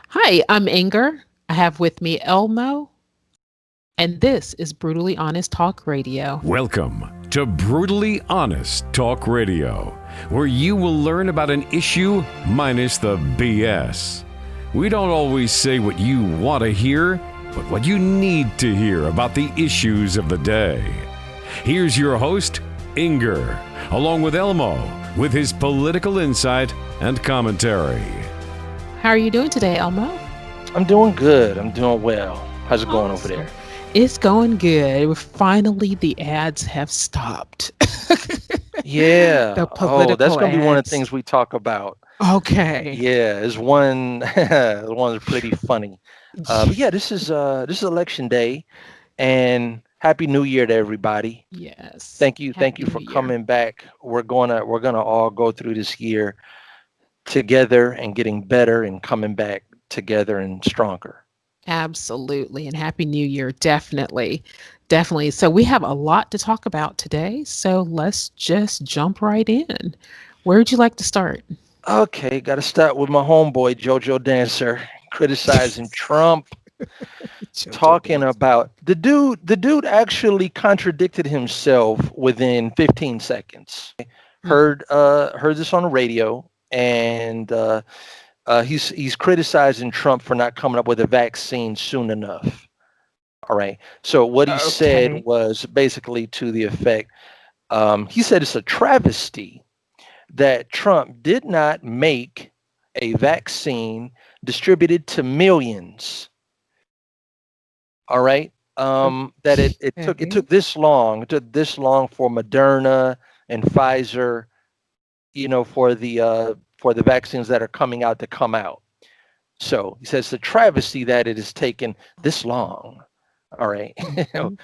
Hi, I'm Inger. I have with me Elmo, and this is Brutally Honest Talk Radio. Welcome to Brutally Honest Talk Radio, where you will learn about an issue minus the BS. We don't always say what you want to hear, but what you need to hear about the issues of the day. Here's your host, Inger, along with Elmo, with his political insight and commentary. How are you doing today, Elmo? I'm doing good. I'm doing well. How's it going over there? It's going good. Finally, the ads have stopped. Yeah. The Oh, that's political gonna be one of the ads. things we talk about. Okay. Yeah, is one one's pretty funny. But yeah, this is election day, and happy New Year to everybody. Yes. Thank you Happy for New Year. coming back. We're gonna all go through this year together and getting better and coming back together and stronger. Absolutely. And Happy New Year. Definitely. Definitely. So, we have a lot to talk about today. So, let's just jump right in. Where would you like to start? Okay, got to start with my homeboy JoJo Dancer criticizing Trump, Jojo talking dance. about the dude actually contradicted himself within 15 seconds. Mhm. Heard this on the radio, and he's criticizing Trump for not coming up with a vaccine soon enough. All right. So what he said Okay. was basically to the effect, he said it's a travesty that Trump did not make a vaccine distributed to millions. All right. That it took Okay. this long. It took this long for Moderna and Pfizer, for the vaccines that are coming out to come out. So he says the travesty that it has taken this long. All right. Mhm.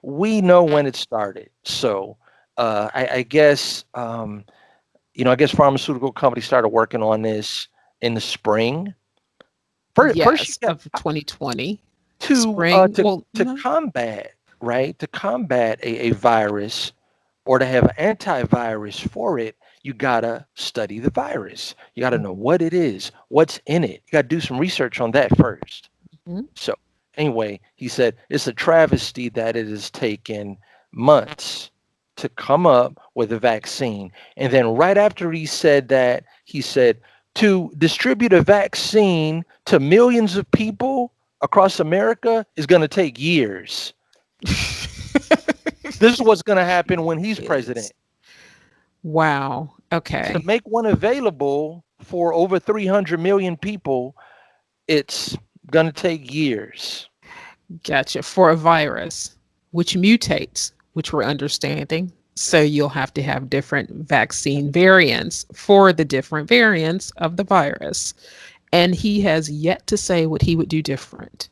We know when it started. So I guess I guess pharmaceutical companies started working on this in the spring. First, you Yes, got of 2020 to spring. Well, no. combat, right, to combat a virus, or to have an antivirus for it. You gotta study the virus. You gotta know what it is, what's in it. You gotta do some research on that first. Mhm. So anyway, he said it's a travesty that it has taken months to come up with a vaccine. And then right after he said that, he said to distribute a vaccine to millions of people across America is going to take years. This is what's going to happen when he's Yes. president. Wow. To Okay. make one available for over 300 million people, it's going to take years. Gotcha. For a virus, which mutates, which we're understanding. So you'll have to have different vaccine variants for the different variants of the virus. And he has yet to say what he would do different.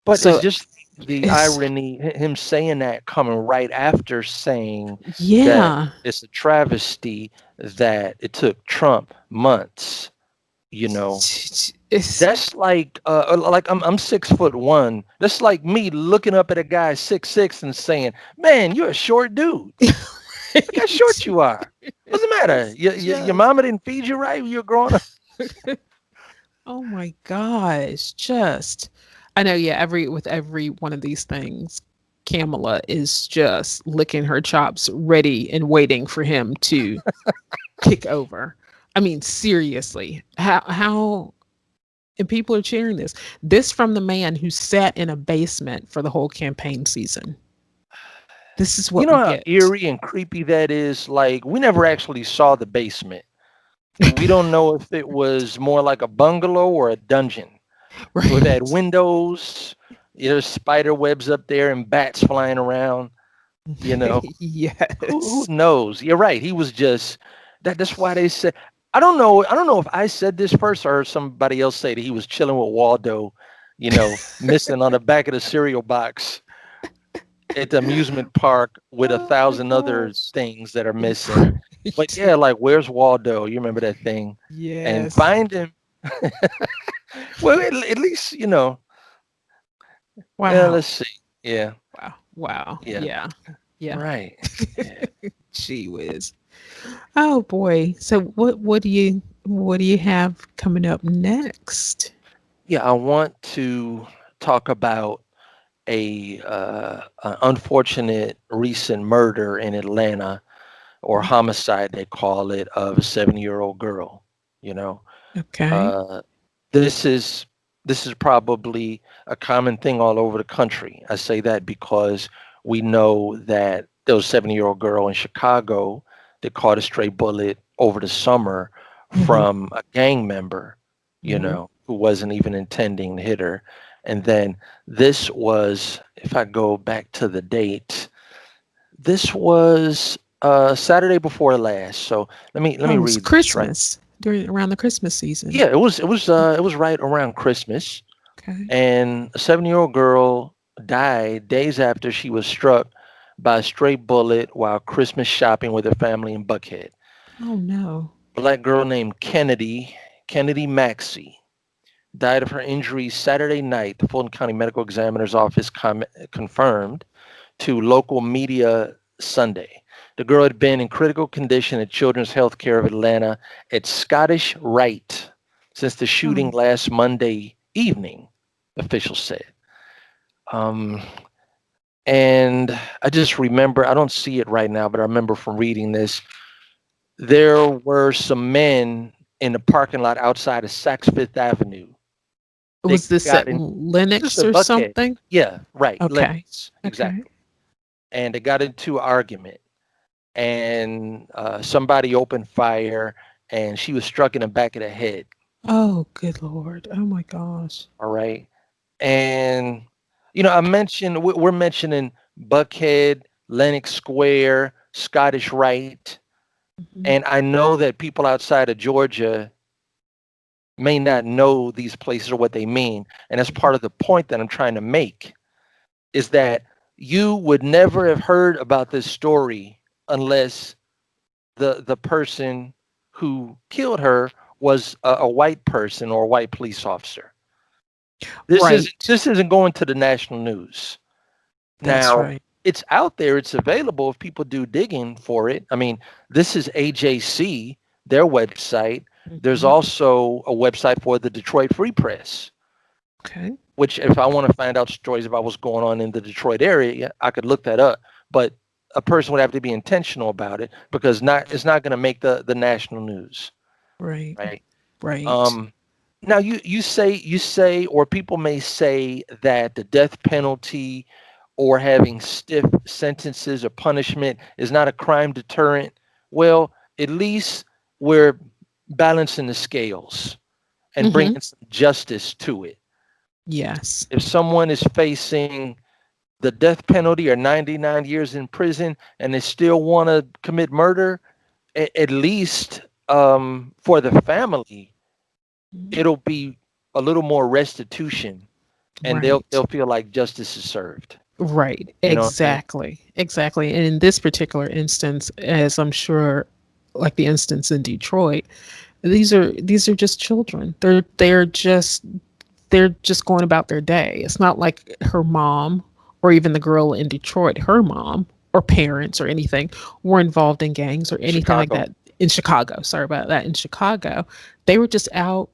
But it's So just the it's, irony, him saying that coming right after saying that yeah. it's a travesty that it took Trump months. You know, It's, that's like I'm 6'1". That's like me looking up at a guy 6'6" and saying, "Man, you're a short dude. Look how short you are. What's the matter? Your just mama didn't feed you right when you were growing up." oh my gosh, just I know, yeah, every one of these things, Kamala is just licking her chops, ready and waiting for him to kick over. I mean, seriously, how and people are cheering this. This from the man who sat in a basement for the whole campaign season. This is You what know we how get. eerie and creepy that is? Like, we never actually saw the basement. We don't know if it was more like a bungalow or a dungeon. It had Right. windows, there's spider webs up there and bats flying around, you know. Who Yes. knows? You're right. He was just that's why they said, I don't know if I said this first or heard somebody else say that he was chilling with Waldo, missing on the back of the cereal box at the amusement park with a Oh my thousand other gosh. things that are missing. But yeah, like, where's Waldo? You remember that thing? And Yes. find him. Well, at least, well, Wow. let's see. Yeah, Wow. Wow. yeah, Yeah. Yeah. right. Yeah. Gee whiz. Oh boy. So what do you have coming up next? Yeah, I want to talk about an unfortunate recent murder in Atlanta, or Mm. homicide they call it, of a 7-year-old girl. You know, Okay. uh, this is this is probably a common thing all over the country. I say that because we know that there was a 7-year-old girl in Chicago that caught a stray bullet over the summer Hmm. from a gang member, Hmm. who wasn't even intending to hit her. And then this was, if I go back to the date, this was Saturday before last. So let me Oh, it's read this, right? Christmas during around the Christmas season. Yeah, it was right around Christmas, Okay. and a 7-year-old girl died days after she was struck by a stray bullet while Christmas shopping with her family in Buckhead. Oh no. Black girl named Kennedy Maxie, died of her injuries Saturday night, the Fulton County Medical Examiner's Office confirmed to local media Sunday. The girl had been in critical condition at Children's Healthcare of Atlanta at Scottish Rite since the shooting Oh, last Monday evening, officials said. Um, and I just remember, I don't see it right now, but I remember from reading this, there were some men in the parking lot outside of Saks Fifth Avenue. They was this got at in, just Linux a or buckhead. something? Yeah, right. Okay. Lennox. Okay. Exactly. And they got into an argument, and somebody opened fire, and she was struck in the back of the head. Oh, good Lord. Oh my gosh. All right. And, I mentioned, we're mentioning Buckhead, Lenox Square, Scottish Rite. Mhm. And I know that people outside of Georgia may not know these places or what they mean. And that's part of the point that I'm trying to make, is that you would never have heard about this story unless the person who killed her was a white person or a white police officer. This is Right. this isn't going to the national news. That's Now, right. it's out there, it's available if people do digging for it. I mean, this is AJC, their website. There's Mhm. also a website for the Detroit Free Press, Okay. which, if I want to find out stories about what's going on in the Detroit area, yeah, I could look that up. But a person would have to be intentional about it, because not it's not going to make the national news, Right. right? Right. Um, Now, you say, or people may say that the death penalty or having stiff sentences or punishment is not a crime deterrent. Well, at least we're balancing the scales and Mhm. bringing some justice to it. Yes. If someone is facing the death penalty or 99 years in prison and they still want to commit murder, at least, for the family, Mhm. it'll be a little more restitution, and they'll Right. they'll feel like justice is served. Right. You know what I mean? Exactly. Exactly. And in this particular instance, as I'm sure like the instance in Detroit, these are just children. They're just going about their day. It's not like her mom or even the girl in Detroit, her mom or parents or anything were involved in gangs or anything like Chicago, that in Chicago. Sorry about that. In Chicago, they were just out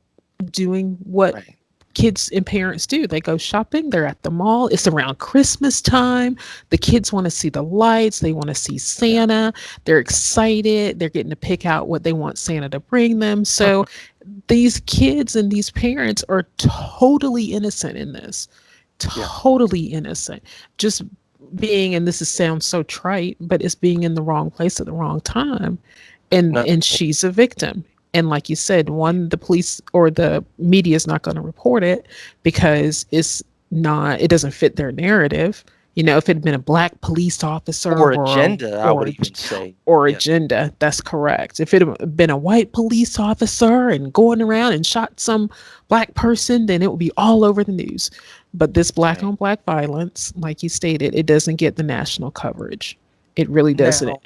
doing what right? kids and parents do. They go shopping, they're at the mall. It's around Christmas time. The kids want to see the lights, they want to see Yeah. Santa. They're excited. They're getting to pick out what they want Santa to bring them. So these kids and these parents are totally innocent in this. Yeah. Totally innocent. Just being, and this is, sounds so trite, but it's being in the wrong place at the wrong time. And No. and she's a victim. And like you said, one, the police or the media is not going to report it because it doesn't fit their narrative. If it had been a black police officer Or agenda, I would or even say. or Yeah. agenda. That's correct. If it had been a white police officer and going around and shot some black person, then it would be all over the news. But this black Right. on black violence, like you stated, it doesn't get the national coverage. It really doesn't. Now,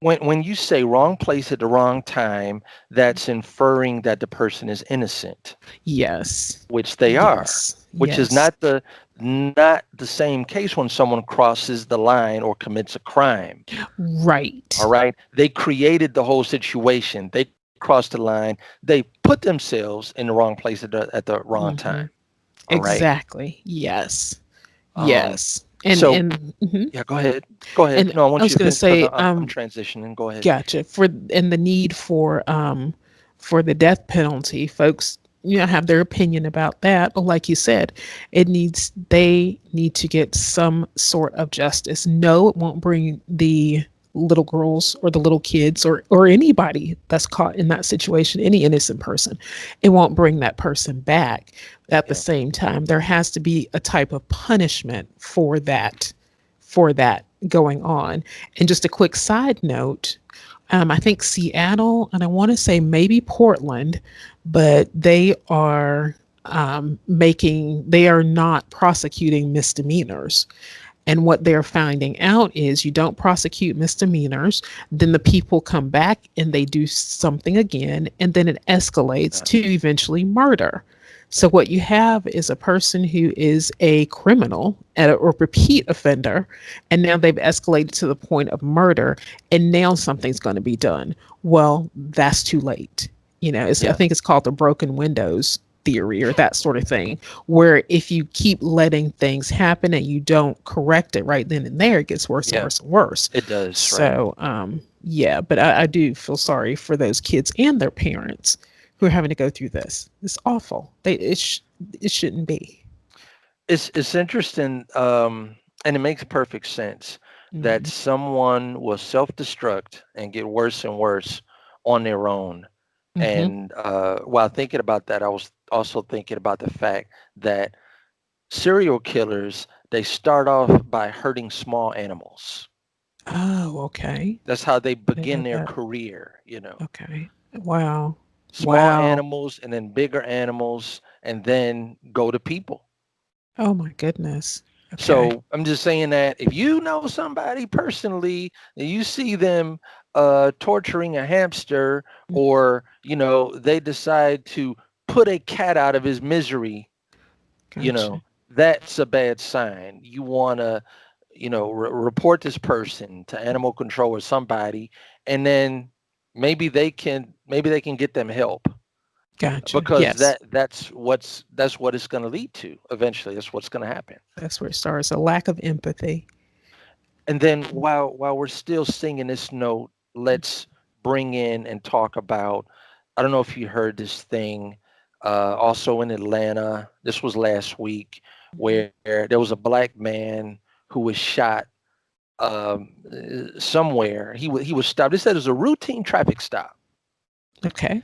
when you say wrong place at the wrong time, that's inferring that the person is innocent, Yes. which they are, Yes. which is Yes. not the same case when someone crosses the line or commits a crime. Right. All right. They created the whole situation. They cross the line. They put themselves in the wrong place at the wrong time. Mhm. All right. Exactly. Yes. Um, Yes. so Mhm. yeah, go ahead. Go ahead. And No, I I want was you to going to finish because say, I'm transitioning. Go ahead. gotcha. And the need for the death penalty, folks, have their opinion about that. But like you said, they need to get some sort of justice. No, it won't bring the little girls or the little kids or anybody that's caught in that situation, any innocent person. It won't bring that person back. At the Yeah. same time, there has to be a type of punishment for that going on. And just a quick side note, I think Seattle, and I want to say maybe Portland, but they are not prosecuting misdemeanors. And what they're finding out is you don't prosecute misdemeanors, then the people come back and they do something again, and then it escalates Yeah. to eventually murder. So, what you have is a person who is a criminal or repeat offender, and now they've escalated to the point of murder, and now something's going to be done. Well, that's too late. I Yeah. think it's called the broken windows theory or that sort of thing, where if you keep letting things happen and you don't correct it right then and there, it gets worse and Yeah. worse and worse. It does. Right. So, yeah, but I do feel sorry for those kids and their parents who are having to go through this. It's awful. It shouldn't be. It's interesting, and it makes perfect sense that Mhm. someone will self-destruct and get worse and worse on their own. Mhm. And while thinking about that, I was also thinking about the fact that serial killers, they start off by hurting small animals. Oh, okay. That's how they I didn't begin know their that. career. Okay. Wow. Small Wow. animals and then bigger animals and then go to people. Oh my goodness. Okay. So I'm just saying that if you know somebody personally and you see them torturing a hamster, Mm, or they decide to put a cat out of his misery, you gotcha. know that's a bad sign. You want to report this person to animal control or somebody, and then maybe they can get them help, Gotcha. because Yes. that's what it's going to lead to eventually. That's what's going to happen. That's where it starts. A lack of empathy. And then while we're still singing this note, let's bring in and talk about. I don't know if you heard this thing. Also in Atlanta, this was last week, Mhm. where there was a black man who was shot somewhere. He was stopped. They said it was a routine traffic stop, Okay.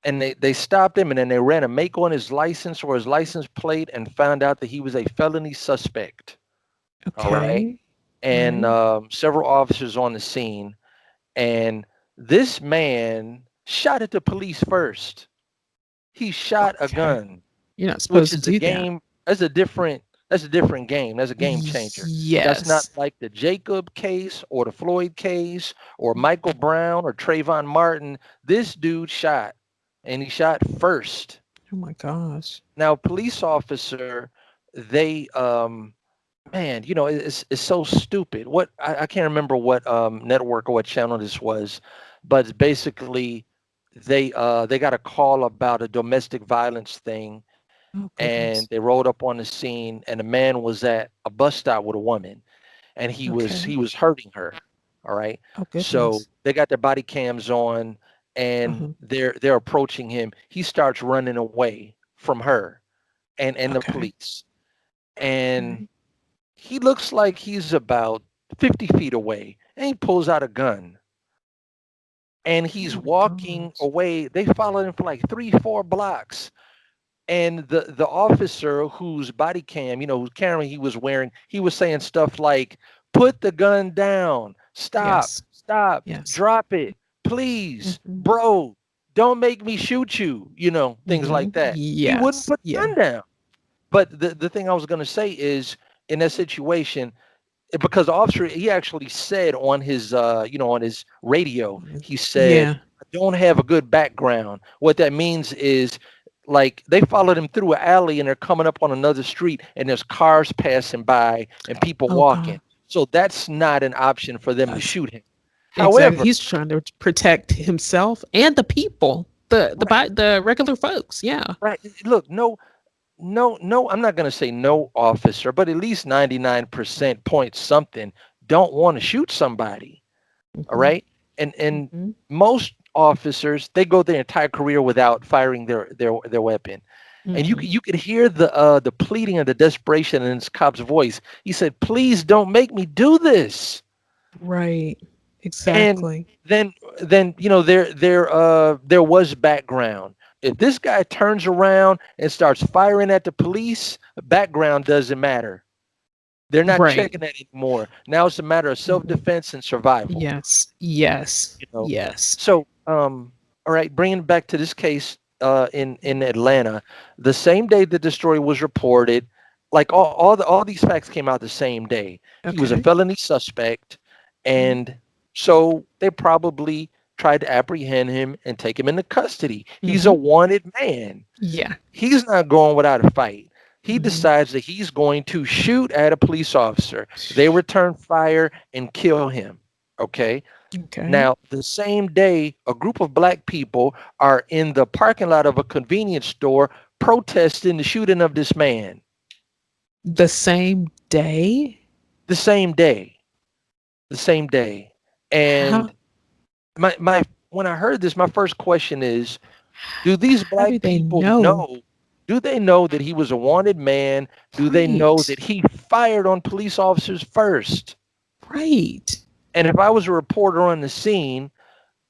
and they stopped him, and then they ran a make on his license or his license plate, and found out that he was a felony suspect. All right, Okay. and Right. several officers on the scene, and this man shot at the police first. He shot a Okay. gun, You're not which supposed to is a do that. game. That's a different game. That's a game changer. That's not Yes. like the Jacob case or the Floyd case or Michael Brown or Trayvon Martin. This dude shot, and he shot first. Oh my gosh. Now, police officer, they man, it's so stupid. I can't remember what network or what channel this was, but it's basically they got a call about a domestic violence thing, Oh and goodness. they rolled up on the scene, and a man was at a bus stop with a woman, and he was Okay. he was hurting her. All right. Oh So goodness. they got their body cams on, and Uh-huh. they're approaching him. He starts running away from her and the Okay. police. And Okay. he looks like he's about 50 feet away, and he pulls out a gun, and Oh he's my walking gosh. away. They followed him for like 3, 4 blocks. And the officer whose body cam, whose camera he was wearing, he was saying stuff like, "Put the gun down, Yes. stop, Yes. drop it, please, Mm-hmm. bro, don't make me shoot you," things Mm-hmm. like that. He wouldn't Yes. put the Yeah. gun down. But the thing I was going to say is, in that situation, because the officer, he actually said on his radio, he said, Yeah. "I don't have a good background." What that means is, like, they followed him through an alley, and they're coming up on another street, and there's cars passing by and people Oh God. walking, so that's not an option for them to That's shoot him. Exactly. However, He's trying to protect himself and the people, right, the regular folks. Yeah. right. Look, no, I'm not going to say no officer, but at least 99% point something don't want to shoot somebody. All Hmm. right. And Hmm. most officers, they go their entire career without firing their weapon. And Hmm. you could hear the pleading and the desperation in this cop's voice. He said, "Please don't make me do this." Right. And Exactly. then there was background. If this guy turns around and starts firing at the police, background doesn't matter. They're not Right. checking that anymore. Now it's a matter of Hmm. self-defense and survival. Yes. Yes. You know. Yes. So all right, bringing it back to this case in Atlanta, the same day that the story was reported, like all these facts came out the same day. He was a Okay. felony suspect, Mhm. and so they probably tried to apprehend him and take him into custody. He's a Mhm. wanted man. Yeah. He's not going without a fight. He Mhm. decides that he's going to shoot at a police officer. They return fire and kill him. Okay. Okay. Now, the same day, a group of black people are in the parking lot of a convenience store protesting the shooting of this man. The same day? The same day. The same day. How And my when I heard this, my first question is, do these how do black they people know? know? Do they know that he was a wanted man? Do they know Right. that he fired on police officers first? Right. And if I was a reporter on the scene,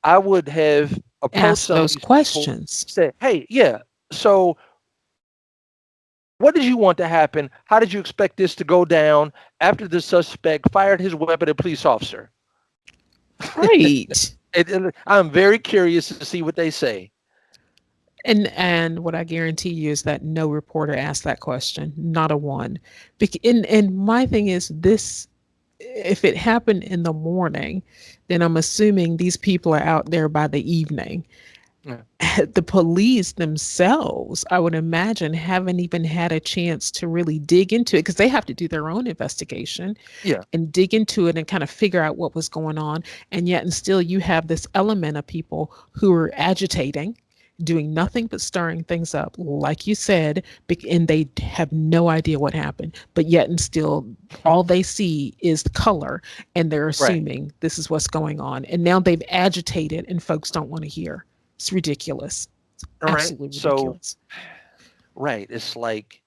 I would have approached Ask some of those these people, questions. said, "Hey, yeah, so what did you want to happen? How did you expect this to go down after the suspect fired his weapon at a police officer?" Right. And I'm very curious to see what they say. And what I guarantee you is that no reporter asked that question, not a one. And my thing is this: if it happened in the morning, then I'm assuming these people are out there by the evening. Yeah, The police themselves, I would imagine, haven't even had a chance to really dig into it because they have to do their own investigation yeah, and dig into it and kind of figure out what was going on. And yet, and still, you have this element of people who are agitating, doing nothing but stirring things up, like you said, and they have no idea what happened. But yet, and still, all they see is the color, and they're right. assuming this is what's going on. And now they've agitated, and folks don't want to hear. It's ridiculous. All right. Absolutely So, ridiculous. right, it's like,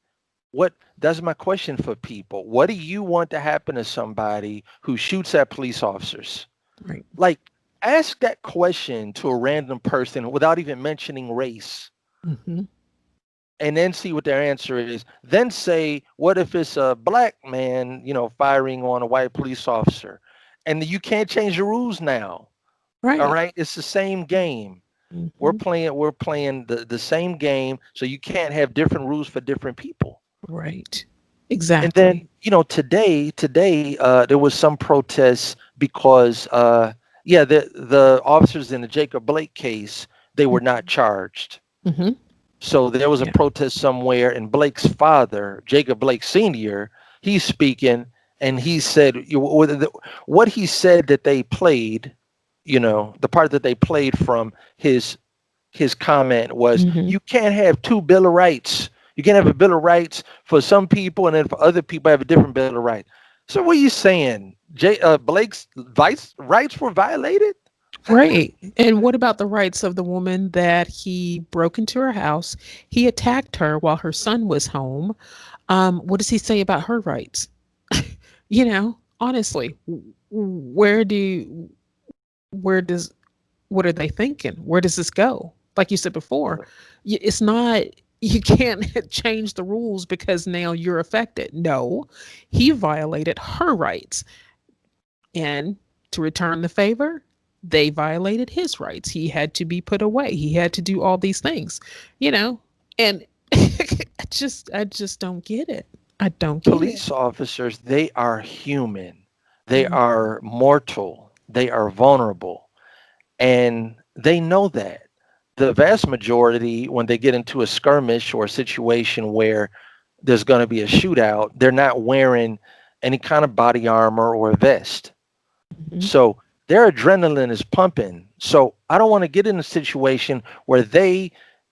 what that's my question for people. What do you want to happen to somebody who shoots at police officers? Right. Like, ask that question to a random person without even mentioning race, Hmm. and then see what their answer is. Then say, what if it's a black man, firing on a white police officer? And you can't change the rules now. All Right. right. It's the same game. We're Hmm. playing the same game. So you can't have different rules for different people. Right. And Exactly. then, today, there was some protests because, yeah, the officers in the Jacob Blake case, they were not charged. Hmm. So there was a Yeah. protest somewhere, and Blake's father, Jacob Blake Sr., he's speaking, and he said, what he said that they played, the part that they played from his comment was, Hmm. you can't have two Bill of Rights. You can't have a Bill of Rights for some people, and then for other people have a different Bill of Rights. So what are you saying? Blake's rights were violated? Right. And what about the rights of the woman that he broke into her house? He attacked her while her son was home. What does he say about her rights? Honestly, where do where does what are they thinking? Where does this go? Like you said before, it's not, you can't change the rules because now you're affected. No, he violated her rights. And to return the favor, they violated his rights. He had to be put away. He had to do all these things, you know, and I just don't get it. I don't get it. Police officers, they are human. They Mm. are mortal. They are vulnerable. And they know that. The vast majority, when they get into a skirmish or a situation where there's going to be a shootout, they're not wearing any kind of body armor or a vest. Mhm. So their adrenaline is pumping. So I don't want to get in a situation where they,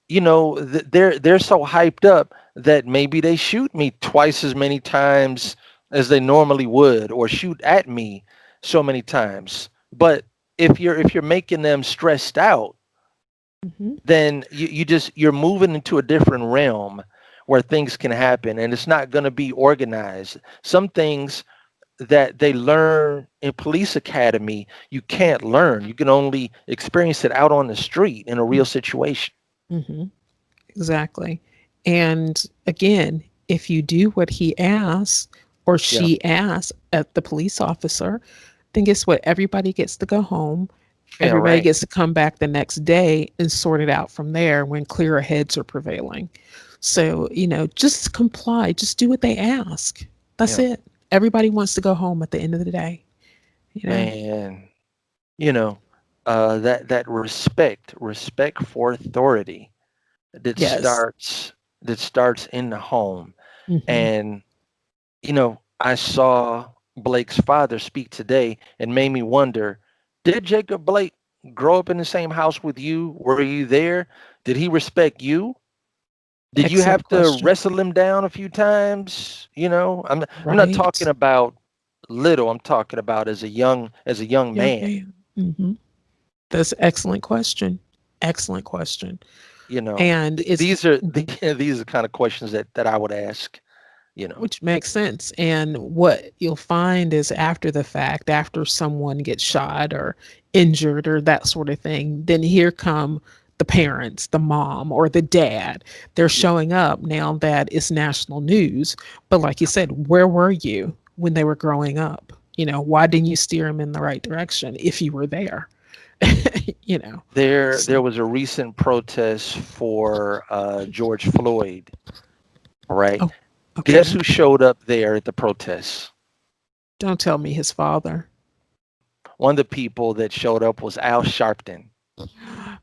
they're so hyped up that maybe they shoot me twice as many times as they normally would, or shoot at me so many times. But if you're making them stressed out, Mhm. then you're moving into a different realm where things can happen, and it's not going to be organized. Some things that they learn in police academy, you can't learn. You can only experience it out on the street in a real situation. Mhm. Exactly. And again, if you do what he asks or Yeah. she asks at the police officer, then guess what? Everybody gets to go home. Yeah, Everybody right. gets to come back the next day and sort it out from there when clearer heads are prevailing. So, just comply, just do what they ask. That's Yeah. it. Everybody wants to go home at the end of the day, you know? Man, you know, that respect for authority that Yes. starts that starts in the home. Hmm. And I saw Blake's father speak today and made me wonder, did Jacob Blake grow up in the same house with you? Were you there? Did he respect you? Did you Excellent have to question. wrestle him down a few times? I'm not talking Right. about little. I'm talking about as a young Young man. man. Hmm. That's an excellent question. Excellent question. And it's These are mhm, these are kind of questions that I would ask. You know, which makes sense. And what you'll find is after the fact, after someone gets shot or injured or that sort of thing, then here come the parents, the mom or the dad. They're yeah, showing up now that it's national news. But like you said, where were you when they were growing up? Why didn't you steer them in the right direction if you were there? you know. there So, was a recent protest for George Floyd. All right, oh, guess okay. who showed up there at the protests? Don't tell me his father. One of the people that showed up was Al Sharpton.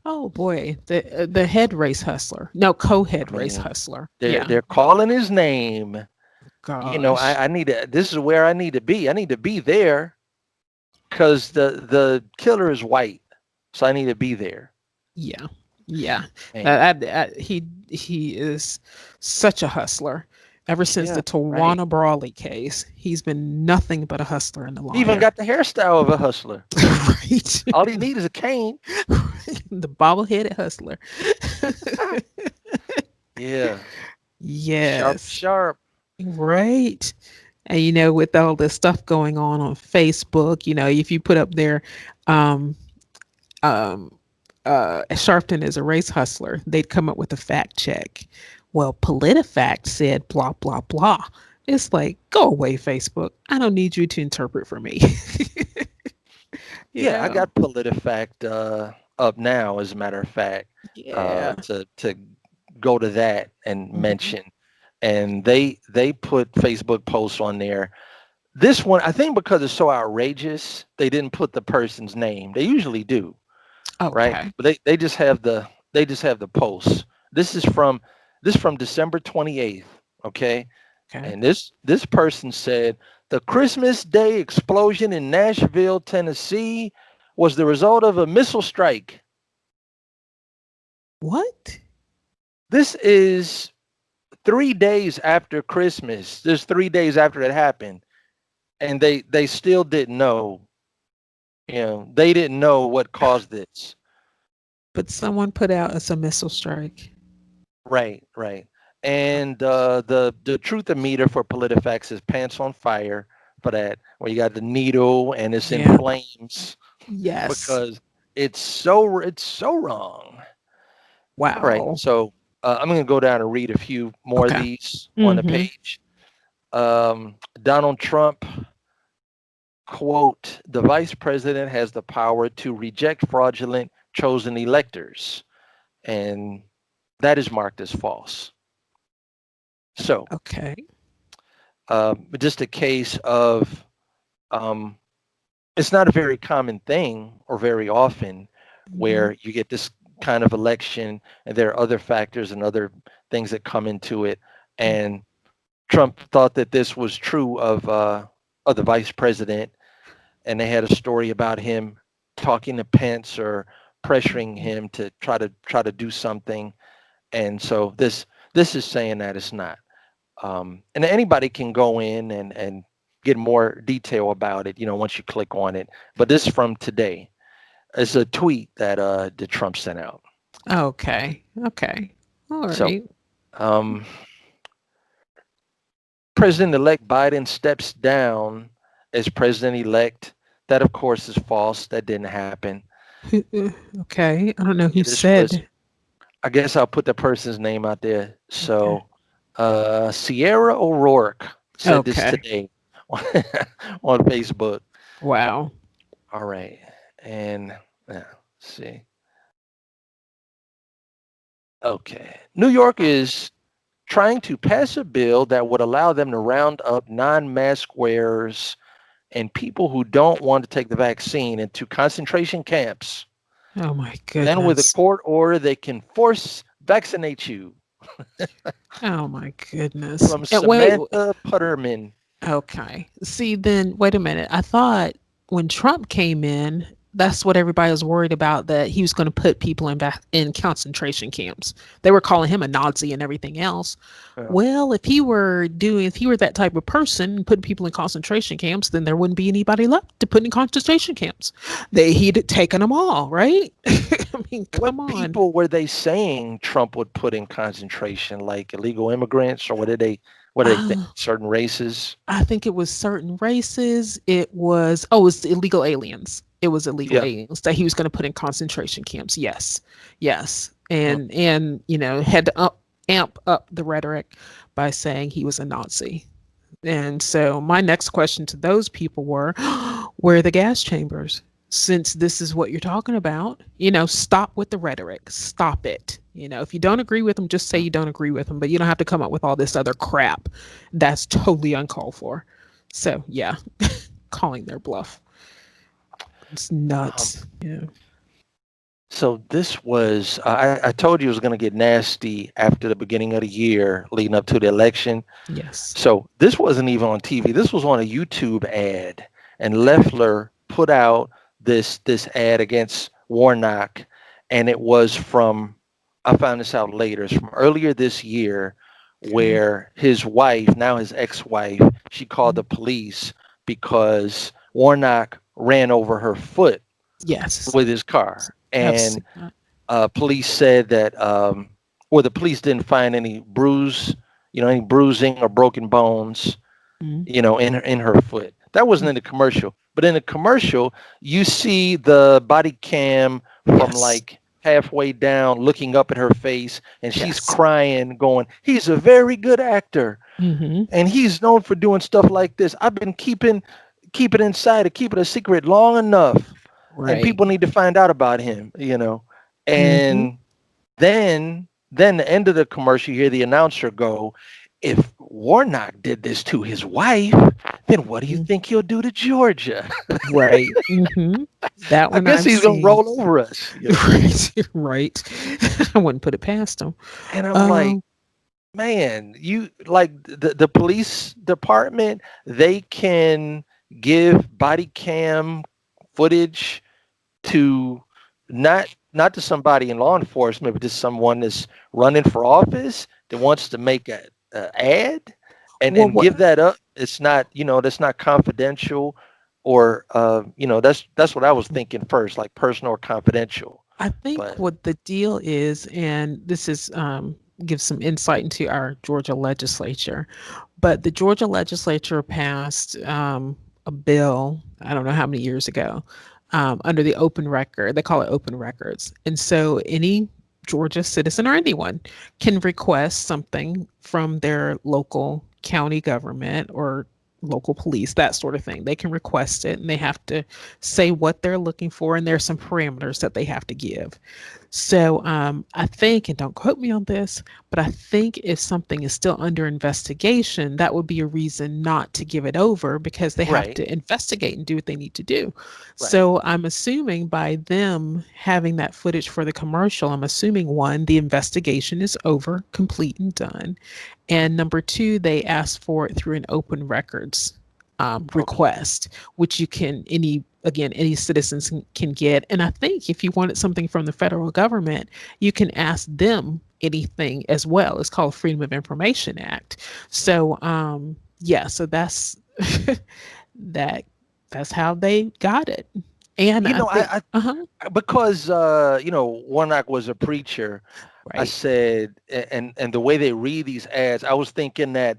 Oh boy, the head race hustler. No, I co-head race mean, hustler. they're Yeah. they're calling his name. Gosh. I need to. This is where I need to be. I need to be there because the killer is white, so I need to be there. Yeah. Yeah. And He is such a hustler. Ever since yeah, the right. Tawana Brawley case, he's been nothing but a hustler and a He even liar. got the hairstyle of a hustler. Right. All he needs is a cane. The bobble-headed hustler. Yeah, sharp, Yes. sharp. Right. And with all this stuff going on Facebook, if you put up there, um, um, Sharpton is a race hustler, they'd come up with a fact check. Well, PolitiFact said blah, blah, blah. It's like, go away, Facebook. I don't need you to interpret for me. you Yeah, I know? got PolitiFact up now, as a matter of fact, Yeah. to go to that and Hmm. mention. And they put Facebook posts on there. This one, I think, because it's so outrageous, they didn't put the person's name. They usually do, right? Okay. But they just have the posts. This is from December 28th, okay? Okay. And this person said the Christmas Day explosion in Nashville, Tennessee was the result of a missile strike. What? This is 3 days after Christmas. This 3 days after it happened, and they still didn't know. They didn't know what caused this. But someone put out as a missile strike. Right, right. And the truth meter for PolitiFact is pants on fire for that, where you got the needle and it's in Yeah. flames Yes. because it's so wrong. All right, Wow. so I'm going to go down and read a few more of Okay. these on the Mhm. page. Donald Trump, quote, the vice president has the power to reject fraudulent chosen electors, and that is marked as false. So, Okay. just a case of um, it's not a very common thing or very often Mhm. where you get this kind of election and there are other factors and other things that come into it. And Trump thought that this was true of the vice president, and they had a story about him talking to Pence or pressuring him to try to do something. And so this is saying that it's not. And anybody can go in and get more detail about it, once you click on it. But this is from today. It's a tweet that Trump sent out. Okay. Okay. All So right. um, President-elect Biden steps down as president-elect. That, of course, is false. That didn't happen. Okay. I don't know who This was, said. I guess I'll put the person's name out there. Okay. So, Sierra O'Rourke said this Okay. today on Facebook. Wow. All right. And let's see. Okay. New York is trying to pass a bill that would allow them to round up non-mask wearers and people who don't want to take the vaccine into concentration camps. Oh my Then with a goodness. court order, they can force vaccinate you. Oh my goodness. From And wait, Samantha Putterman. okay. See, then wait a minute. I thought when Trump came in, that's what everybody was worried about, that he was going to put people in concentration camps. They were calling him a Nazi and everything else. Uh, Well, if he were that type of person putting people in concentration camps, then there wouldn't be anybody left to put in concentration camps. He'd taken them all, right? I mean, what come on. people were they saying Trump would put in concentration? Like illegal immigrants, or what did they think? Uh, Certain races? I think it was certain races. It was illegal aliens. It was illegal Yeah. aliens that he was going to put in concentration camps. Yes, yes, Mm. and had to amp up the rhetoric by saying he was a Nazi. And so my next question to those people were, where are the gas chambers? Since this is what you're talking about, stop with the rhetoric. Stop it. If you don't agree with them, just say you don't agree with them, but you don't have to come up with all this other crap. That's totally uncalled for. So, yeah, calling their bluff. It's Um, nuts. Yeah. so this was I told you it was going to get nasty after the beginning of the year leading up to the election. Yes. So this wasn't even on TV. This was on a YouTube ad, and Loeffler put out this ad against Warnock, and it was from, I found this out later. It's from earlier this year, Okay. where his wife, now his ex-wife, she called the police because Warnock ran over her foot Yes. with his car, I've seen and that. police said that, well, the police didn't find any bruising or broken bones, Mhm. in her foot. That wasn't in the commercial, but in the commercial, you see the body cam from Yes. like halfway down, looking up at her face, and she's Yes. crying, going, "He's a very good actor, Hmm. and he's known for doing stuff like this. I've been keep it inside to keep it a secret long enough, and Right. people need to find out about him. Hmm. And then the end of the commercial, you hear the announcer go, "If Warnock did this to his wife, then what do you think he'll do to Georgia?" Right. That I one guess I've he's gonna seen. roll over us. Right. Right. I wouldn't put it past them. And I'm like, Um, man, you like the police department, they can give body cam footage to not to somebody in law enforcement, but to someone that's running for office that wants to make a ad well, and what give that up. It's not, that's not confidential, or that's what I was thinking first, like personal or confidential. I think But what the deal is, and this is gives some insight into our Georgia legislature, but the Georgia legislature passed a bill, I don't know how many years ago, under the open record. They call it open records. And so any Georgia citizen or anyone can request something from their local county government or local police, that sort of thing. They can request it and they have to say what they're looking for, and there's some parameters that they have to give. So I think, and don't quote me on this, but I think if something is still under investigation, that would be a reason not to give it over, because they have right, to investigate and do what they need to do. right, So I'm assuming by them having that footage for the commercial, I'm assuming one, the investigation is over, complete and done. And number two, they asked for it through an open records okay, request, which you can, any again, any citizens can get. And I think if you wanted something from the federal government, you can ask them anything as well. It's called Freedom of Information Act. So yeah, so that's that that's how they got it. And You I know, think uh-huh, because Warnock was a preacher, I right. said, and the way they read these ads, I was thinking that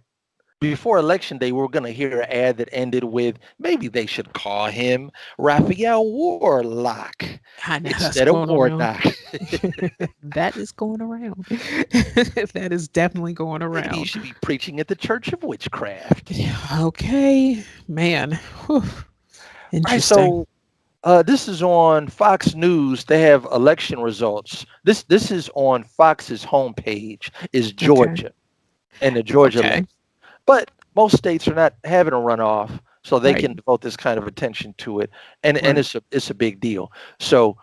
before election day, we were going to hear an ad that ended with maybe they should call him Raphael Warlock I know that's instead of going around. Warnock. That is going around. That is definitely going Maybe he around. should be preaching at the Church of Witchcraft. Yeah, okay, man. Whew. All right, Interesting. so this is on Fox News. They have election results. This is on Fox's homepage. Is Okay. Georgia and the Georgia Okay. election, but most states are not having a runoff, so they Right. can devote this kind of attention to it, and Right. it's a big deal. So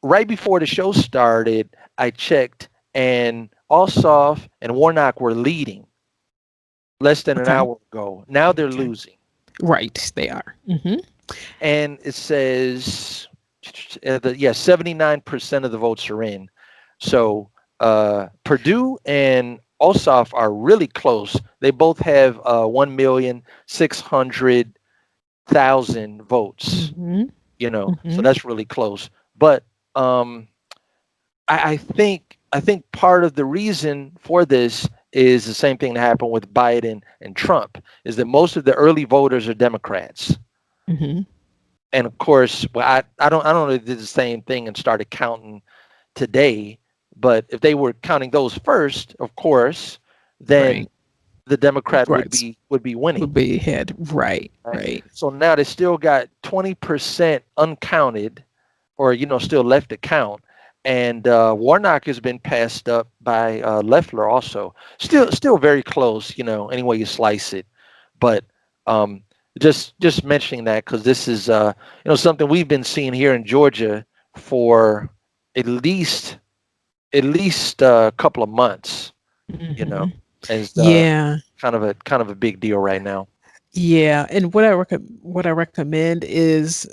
right before the show started, I checked, and Ossoff and Warnock were leading less than an Okay. hour ago. Now they're Okay. losing, Right. They are. and it says, 79% of the votes are in. So Purdue and Ossoff are really close. They both have 1,600,000 votes. Mm-hmm. So Mm-hmm. that's really close. But um, I think part of the reason for this is the same thing that happened with Biden and Trump, is that most of the early voters are Democrats. Mm-hmm. And of course, well, I don't know if they did the same thing and started counting today, but if they were counting those first, of course, then Right. the Democrat would Right. be Would winning. be ahead. Right. Right? Right. So now they still got 20% uncounted, or still left to count. And Warnock has been passed up by Loeffler also. Still very close, any way you slice it. But um, just mentioning that because this is something we've been seeing here in Georgia for at least a couple of months, you know, Mm-hmm. as Yeah. kind of a big deal right now. Yeah. And what I recommend is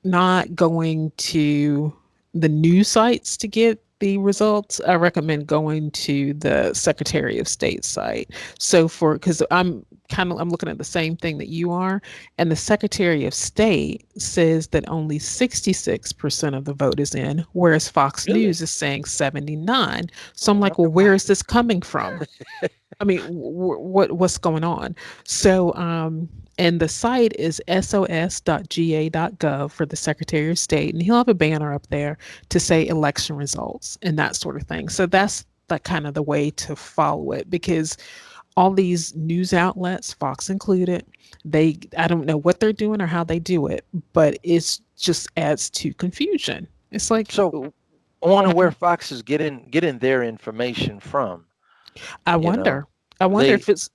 not going to the news sites to get the results. I recommend going to the Secretary of State site. So for because I'm looking at the same thing that you are, and the Secretary of State says that only 66% of the vote is in, whereas Fox Really? News is saying 79. So I'm I like, well, wonder where why. is this coming from? I mean, what's going on? So, and the site is sos.ga.gov for the Secretary of State, and he'll have a banner up there to say election results and that sort of thing. So that's the kind of the way to follow it because all these news outlets, Fox included, they I don't know what they're doing or how they do it, but it's just adds to confusion. It's like So I wonder where mhm. Fox is getting their information from. I You know, wonder. I wonder they if it's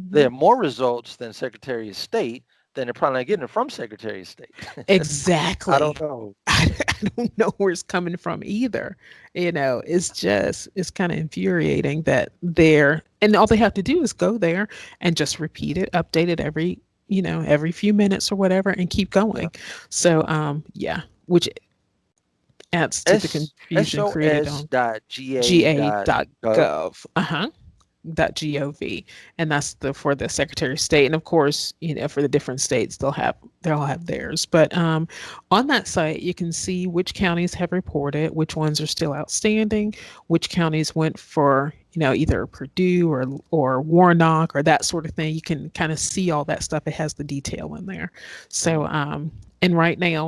they have more results than Secretary of State. Then they're probably not getting it from Secretary of State. I exactly. don't know. I don't know where it's coming from either. It's kind of infuriating that they're, and all they have to do is go there and just repeat it, update it every few minutes or whatever and keep Yeah. going. So, yeah, which adds to the confusion created on sos.ga.gov. ga.gov. Uh-huh. .gov, and that's the for the Secretary of State, and of course, for the different states, they'll have theirs. But on that site, you can see which counties have reported, which ones are still outstanding, which counties went for either Purdue or Warnock or that sort of thing. You can kind of see all that stuff. It has the detail in there. So and right now